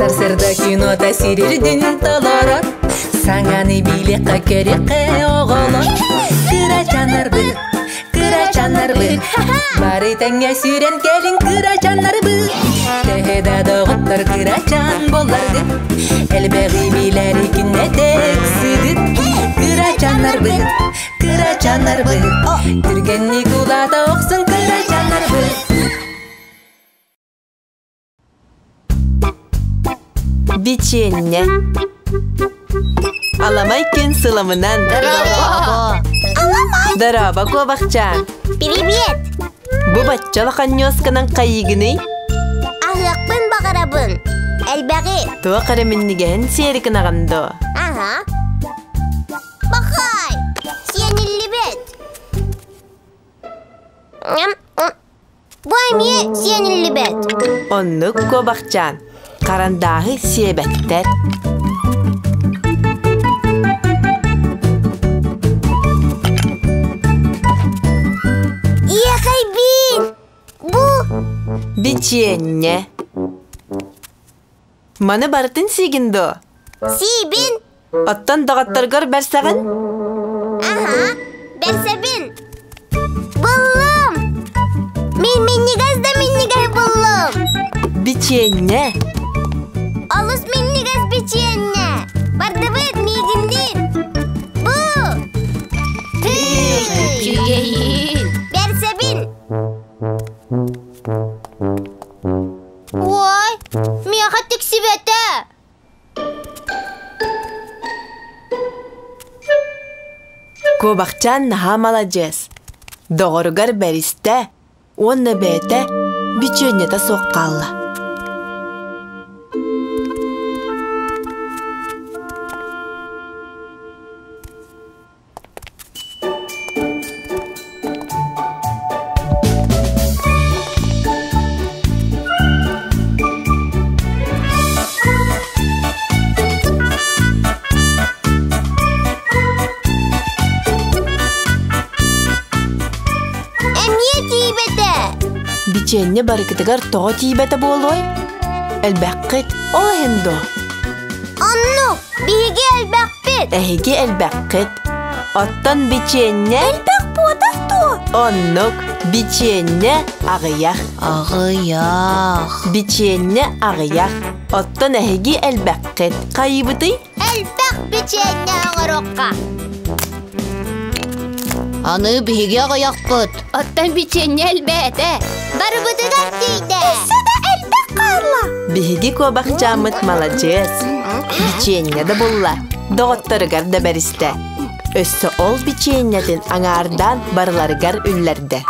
Сарсырда кино тәсирирдин толорот. Саңаны билекка керекке оголот. Кырачанар бы, бары тәңгә сүйрен келин кырачанар бы. Техеда доғыттар кырачан боларды. Элбеғи билери кинне тексидит. Кырачанар бы, түргенни кулата оқсын кырачанар бы. Биченне. Аламайкен сыламынан. Дараба Кобахчан. Привет! Бу баччалақан нёсканан кайыгыны? Ахлақпын бағарабын. Әлбәғи. Туа қарамынниген серикін ағамды. Ага. Бақай! Сиенілі бет. Бұй мие сиенілі бет. Онны Кобахчан. Қарандағы себеттер. Биченне. Маны бартын сигиндо. Сибин. Оттан дағаттаргар бәрсағын? Ага, бәрсәбин. Бұллым. Миннигай бұллым. Биченне. Алыс миннигаз биченне. Барды бит мигиндин. Бу. Бәрсәбин. Ой, мияға тексибеті. Кобахчан наха молодец. Доғыргар бәристе, онны бәйті биченнета соққалла. Биченне барыкытыгар тоғы тибеті болуй. Әлбәққет олайынды. Анну, биге әлбәқпет. Әйге әлбәққет. Оттан биченне. Әлбәқ бодақту. Оннук биченне ағыяқ. Ағыяқ. Биченне ағыяқ. Оттан әйге әлбәққет. Қайыбыты? Әлбәқ биченне ағырыққа. Аны биге ағыяқпыт. Оттан биченне әлбәті. Барыбыдыгар дейді. Сада әлбәқ қарла. Биги Кобахчамыт молодец. Биченне да болла. Доғыттарыгар да бәристе. Өссі ол биченнетін аңардан барларыгар үллерді.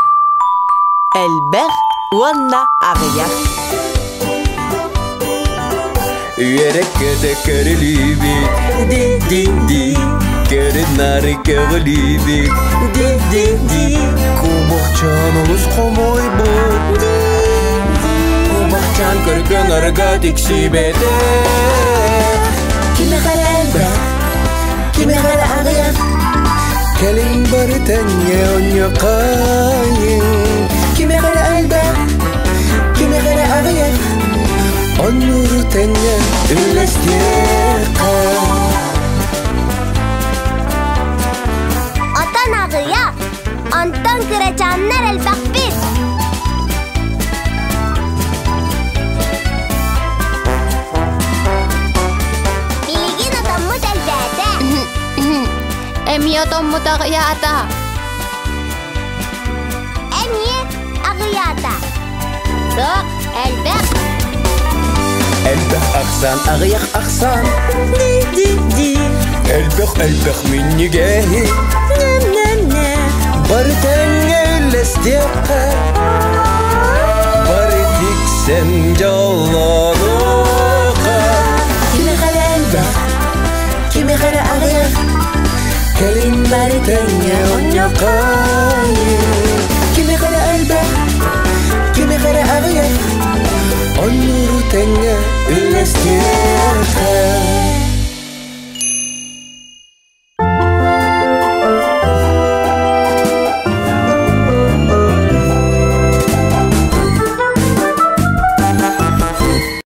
Әлбәқ уанна ағыяқ. Үйереккеді көрілі бет. Ди-ди-ди. Көрінары көгілі бет. Ди-ди-ди. Кобахчан ұлыс қомой бұд. Кобахчан көрген арға тексі беті. Кеме қара әлбәқ, кеме қара ағыяқ. Келін бары тәнге оңы қайын. Кеме қара әлбәқ, кеме қара ағыяқ. Onuru tenge üllestirqa. Atan ағыяқ. Антан кырачаннар әлбәқпет. Билеген атаммыт әлбәті. Әмі атаммыт ағыята. Әне ағыята. Соқ әлбәқ. Әлбәқ ақсан, ағыяқ ақсан. Ди-ди-ди. Әлбәқ миннеге. На-на-на. Бары тәнге üllestirqa. Бары тиксен жаллануqa. Кеме қара әлбәқ, кеме қара ағыяқ. Келін бары тәнге оңы қайын. Кеме қара әлбәқ, кеме қара ағыяқ. Onuru tenge üllestirqa.